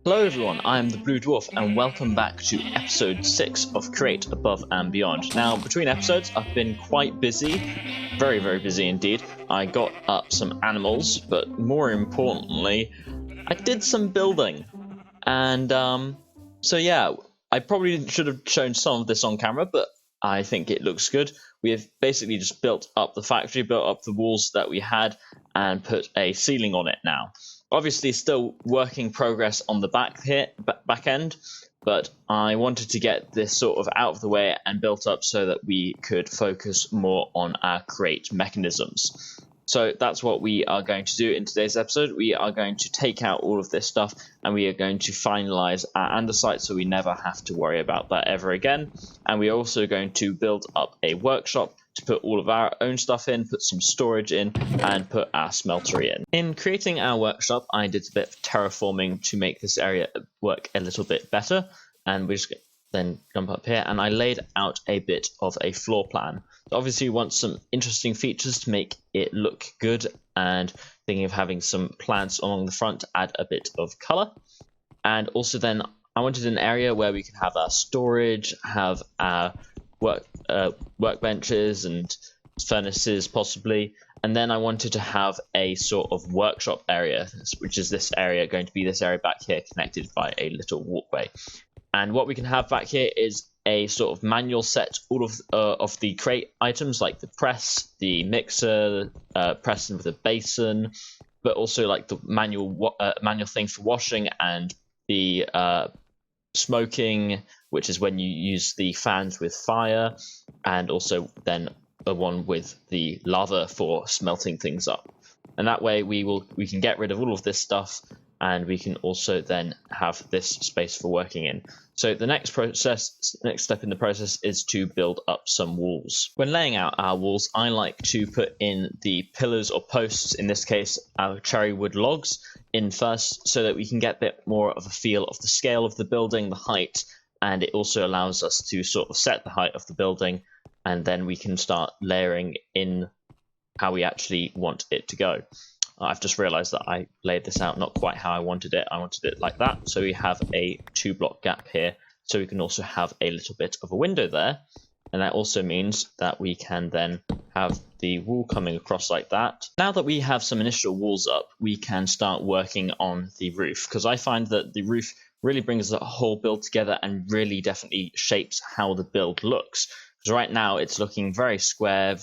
Hello everyone, I am the Blue Dwarf and welcome back to episode 6 of Create Above and Beyond. Now, between episodes, I've been quite busy, very busy indeed. I got up some animals, but more importantly, I did some building. And so yeah, I probably should have shown some of this on camera, but I think it looks good. We have basically just built up the factory, built up the walls that we had, and put a ceiling on it now. Obviously, still working progress on the back end, but I wanted to get this sort of out of the way and built up so that we could focus more on our create mechanisms. So that's what we are going to do in today's episode. We are going to take out all of this stuff and we are going to finalize our andesite so we never have to worry about that ever again. And we are also going to build up a workshop to put all of our own stuff in, put some storage in, and put our smeltery in. In creating our workshop, I did a bit of terraforming to make this area work a little bit better. And we just then jump up here and I laid out a bit of a floor plan. So obviously you want some interesting features to make it look good, and thinking of having some plants along the front to add a bit of color. And also then I wanted an area where we could have our storage, have our workbenches and furnaces possibly, and then I wanted to have a sort of workshop area, which is this area, going to be this area back here connected by a little walkway. And what we can have back here is a sort of manual set, all of the crate items like the press, the mixer, press with a basin, but also like the manual thing for washing, and the smoking, which is when you use the fans with fire, and also then the one with the lava for smelting things up. And that way we can get rid of all of this stuff, and we can also then have this space for working in. So the next step in the process is to build up some walls. When laying out our walls, I like to put in the pillars or posts, in this case our cherry wood logs, in first, so that we can get a bit more of a feel of the scale of the building, the height, and it also allows us to sort of set the height of the building, and then we can start layering in how we actually want it to go. I've just realized that I laid this out not quite how I wanted it. I wanted it like that. So we have a 2-block gap here. So we can also have a little bit of a window there. And that also means that we can then have the wall coming across like that. Now that we have some initial walls up, we can start working on the roof, because I find that the roof really brings the whole build together and really definitely shapes how the build looks. Because right now it's looking very square,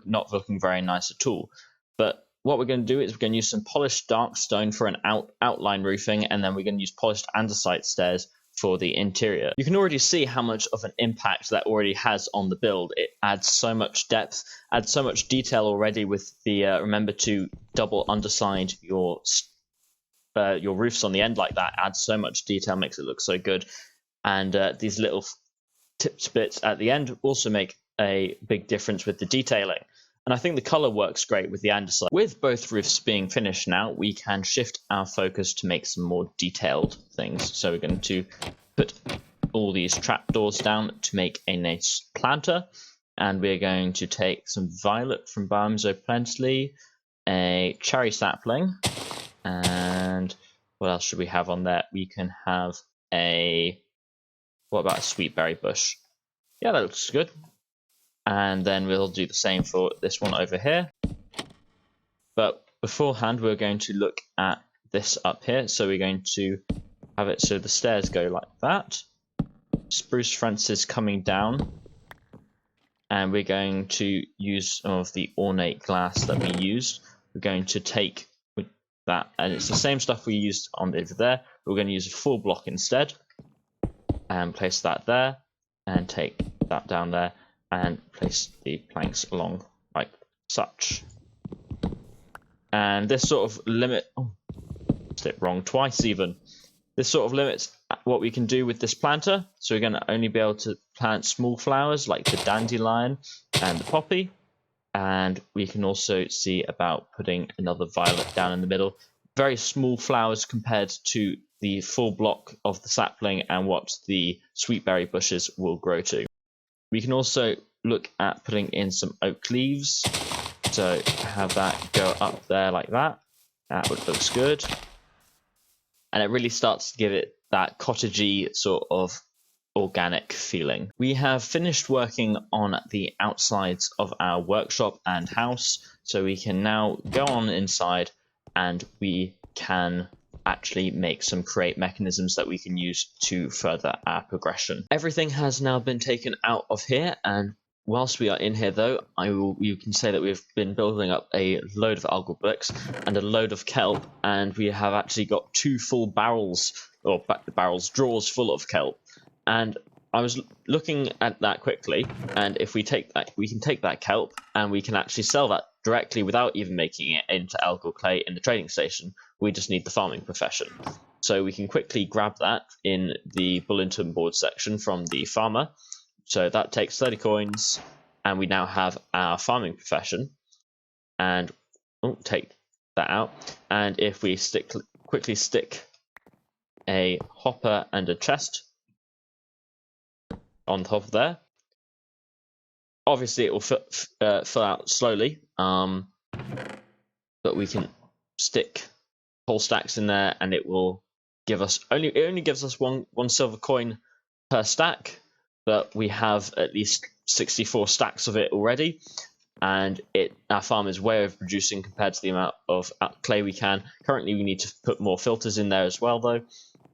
not looking very nice at all. But what we're going to do is we're going to use some polished dark stone for an outline roofing, and then we're going to use polished andesite stairs for the interior. You can already see how much of an impact that already has on the build. It adds so much depth, adds so much detail already with the, remember to double underside your roofs on the end like that, adds so much detail, makes it look so good. And these little tips bits at the end also make a big difference with the detailing. And I think the color works great with the andesite. With both roofs being finished now, we can shift our focus to make some more detailed things. So we're going to put all these trapdoors down to make a nice planter. And we're going to take some violet from Barmzo Plenty, a cherry sapling, and what else should we have on there? We can have what about a sweet berry bush? Yeah, that looks good. And then we'll do the same for this one over here. But beforehand, we're going to look at this up here. So we're going to have it so the stairs go like that. Spruce fronces coming down. And we're going to use some of the ornate glass that we used. We're going to take that, and it's the same stuff we used on over there. We're going to use a full block instead. And place that there. And take that down there. And place the planks along like such. And this sort of it wrong twice even. This sort of limits what we can do with this planter. So we're going to only be able to plant small flowers like the dandelion and the poppy. And we can also see about putting another violet down in the middle. Very small flowers compared to the full block of the sapling and what the sweetberry bushes will grow to. We can also look at putting in some oak leaves. So have that go up there like that. That looks good. and it really starts to give it that cottagey sort of organic feeling. We have finished working on the outsides of our workshop and house, so we can now go on inside and we can actually make some create mechanisms that we can use to further our progression. Everything has now been taken out of here, and whilst we are in here though, you can say that we've been building up a load of algal bricks and a load of kelp, and we have actually got 2 full barrels, or drawers full of kelp. And I was looking at that quickly, and if we take that, we can take that kelp and we can actually sell that directly without even making it into algal clay in the trading station. We just need the farming profession. So we can quickly grab that in the bulletin board section from the farmer. So that takes 30 coins, and we now have our farming profession. And take that out. And if we quickly stick a hopper and a chest on top of there, obviously it will fill out slowly, but we can stick whole stacks in there, and it will give us it only gives us one silver coin per stack, but we have at least 64 stacks of it already, and our farm is way overproducing compared to the amount of clay we can. Currently we need to put more filters in there as well though,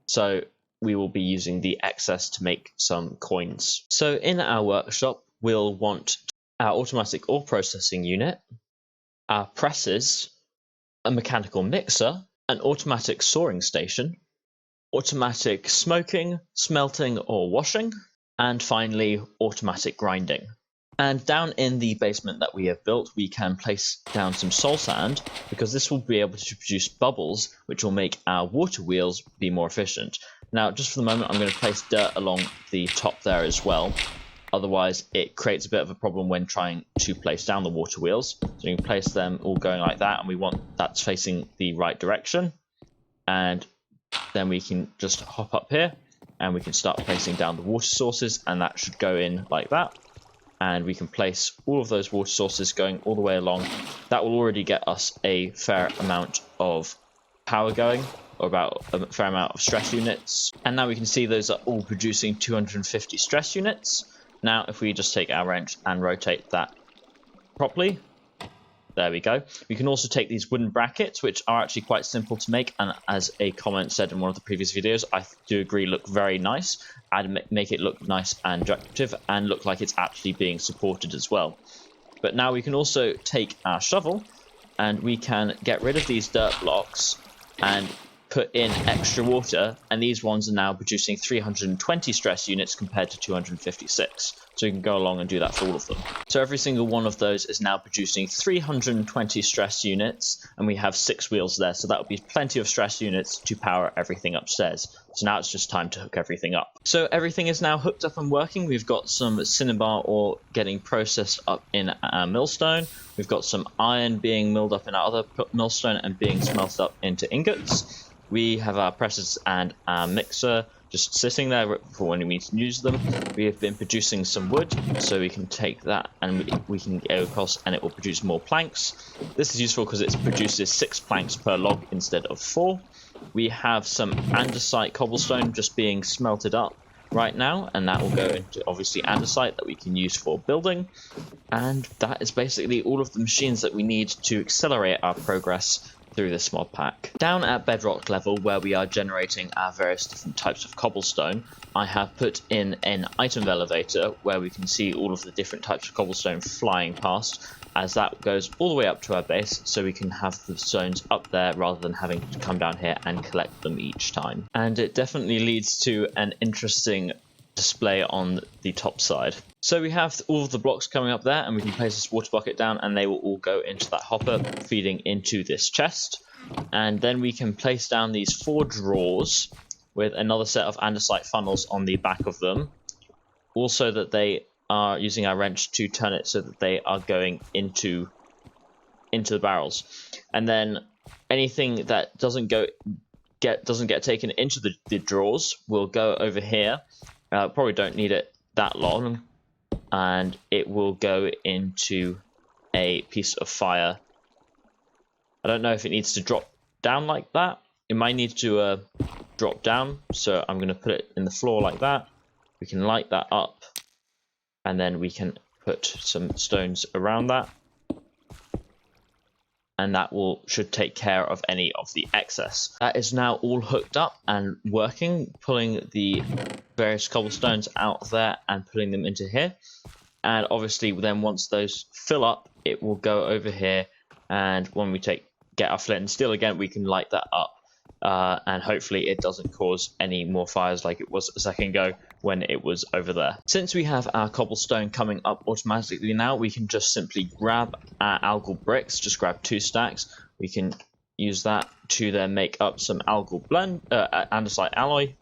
so we will be using the excess to make some coins. So in our workshop, we'll want our automatic ore processing unit, our presses, a mechanical mixer, an automatic sawing station, automatic smoking, smelting or washing, and finally automatic grinding. And down in the basement that we have built, we can place down some soul sand, because this will be able to produce bubbles, which will make our water wheels be more efficient. Now, just for the moment, I'm going to place dirt along the top there as well. Otherwise, it creates a bit of a problem when trying to place down the water wheels. So you can place them all going like that, and we want that facing the right direction. And then we can just hop up here, and we can start placing down the water sources, and that should go in like that. And we can place all of those water sources going all the way along. That will already get us a fair amount of power going, or about a fair amount of stress units. And now we can see those are all producing 250 stress units. Now, if we just take our wrench and rotate that properly, there we go. We can also take these wooden brackets, which are actually quite simple to make, and as a comment said in one of the previous videos, I do agree look very nice, and make it look nice and attractive, and look like it's actually being supported as well. But now we can also take our shovel, and we can get rid of these dirt blocks and put in extra water, and these ones are now producing 320 stress units compared to 256. So you can go along and do that for all of them. So every single one of those is now producing 320 stress units, and we have 6 wheels there, so that would be plenty of stress units to power everything upstairs. So now it's just time to hook everything up. So everything is now hooked up and working. We've got some cinnabar ore getting processed up in our millstone. We've got some iron being milled up in our other millstone and being smelted up into ingots. We have our presses and our mixer just sitting there for when we need to use them. We have been producing some wood, so we can take that and we can go across and it will produce more planks. This is useful because it produces 6 planks per log instead of 4. We have some andesite cobblestone just being smelted up right now, and that will go into obviously andesite that we can use for building. And that is basically all of the machines that we need to accelerate our progress through this mod pack. Down at bedrock level, where we are generating our various different types of cobblestone, I have put in an item elevator where we can see all of the different types of cobblestone flying past, as that goes all the way up to our base, so we can have the stones up there rather than having to come down here and collect them each time. And it definitely leads to an interesting display on the top side. So we have all of the blocks coming up there, and we can place this water bucket down and they will all go into that hopper feeding into this chest. And then we can place down these 4 drawers with another set of andesite funnels on the back of them, also that they are using our wrench to turn it so that they are going into the barrels. And then anything that doesn't get taken into the drawers will go over here. Probably don't need it that long, and it will go into a piece of fire. I don't know if it needs to drop down like that, it might need to drop down, so I'm going to put it in the floor like that. We can light that up, and then we can put some stones around that, and that should take care of any of the excess. That is now all hooked up and working, pulling the various cobblestones out of there and putting them into here. And obviously then once those fill up, it will go over here, and when we get our flint and steel again, we can light that up. And hopefully it doesn't cause any more fires like it was a second ago when it was over there. Since we have our cobblestone coming up automatically now, we can just simply grab our algal bricks, just grab 2 stacks. We can use that to then make up some algal blend, andesite alloy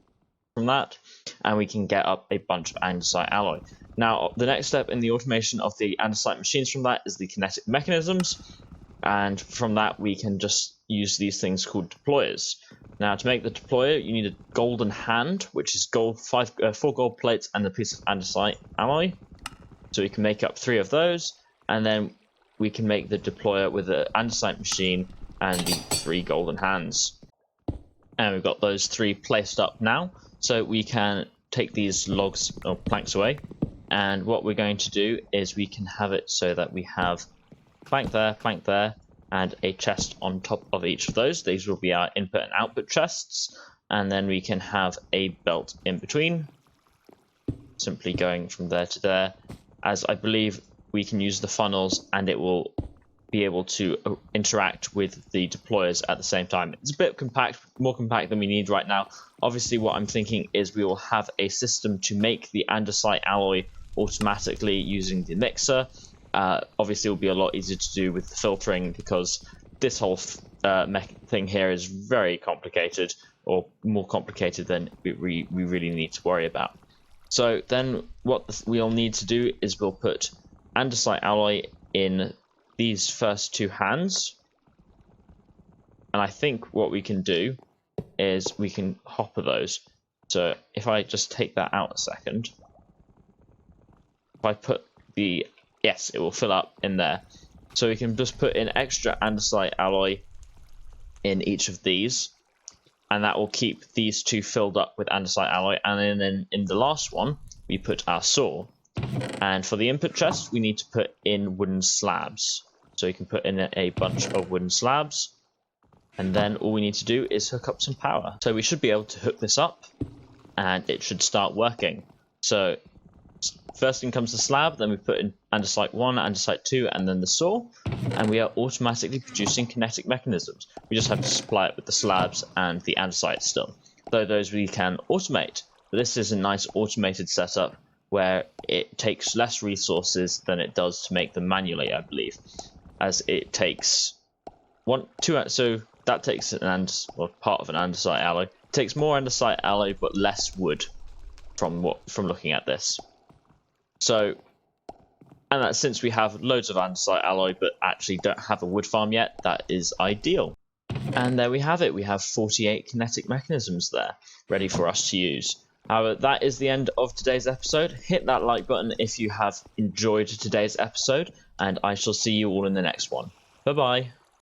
from that, and we can get up a bunch of andesite alloy. Now, the next step in the automation of the andesite machines from that is the kinetic mechanisms, and from that we can just use these things called deployers. Now, to make the deployer, you need a golden hand, which is 4 gold plates and a piece of andesite alloy. So we can make up 3 of those, and then we can make the deployer with an andesite machine and the 3 golden hands. And we've got those 3 placed up now, so we can take these logs or planks away. And what we're going to do is we can have it so that we have plank there, and a chest on top of each of those. These will be our input and output chests, and then we can have a belt in between, simply going from there to there, as I believe we can use the funnels and it will be able to interact with the deployers at the same time. It's a bit compact, more compact than we need right now. Obviously what I'm thinking is we will have a system to make the andesite alloy automatically using the mixer. Obviously it will be a lot easier to do with the filtering, because this whole thing here is very complicated, or more complicated than we really need to worry about. So then what we'll need to do is we'll put andesite alloy in these first 2 hands, and I think what we can do is we can hopper those. So if I just take that out a second, if I put the yes, it will fill up in there. So we can just put in extra andesite alloy in each of these, and that will keep these 2 filled up with andesite alloy. And then in the last one, we put our saw. And for the input chest, we need to put in wooden slabs. So you can put in a bunch of wooden slabs, and then all we need to do is hook up some power. So we should be able to hook this up, and it should start working. So first thing comes the slab, then we put in andesite 1, andesite 2, and then the saw, and we are automatically producing kinetic mechanisms. We just have to supply it with the slabs and the andesite still, though those we can automate. But this is a nice automated setup where it takes less resources than it does to make them manually, I believe, as it takes so that takes part of an andesite alloy. It takes more andesite alloy but less wood from looking at this. So, and that since we have loads of andesite alloy but actually don't have a wood farm yet, that is ideal. And there we have it. We have 48 kinetic mechanisms there ready for us to use. However, that is the end of today's episode. Hit that like button if you have enjoyed today's episode, and I shall see you all in the next one. Bye bye.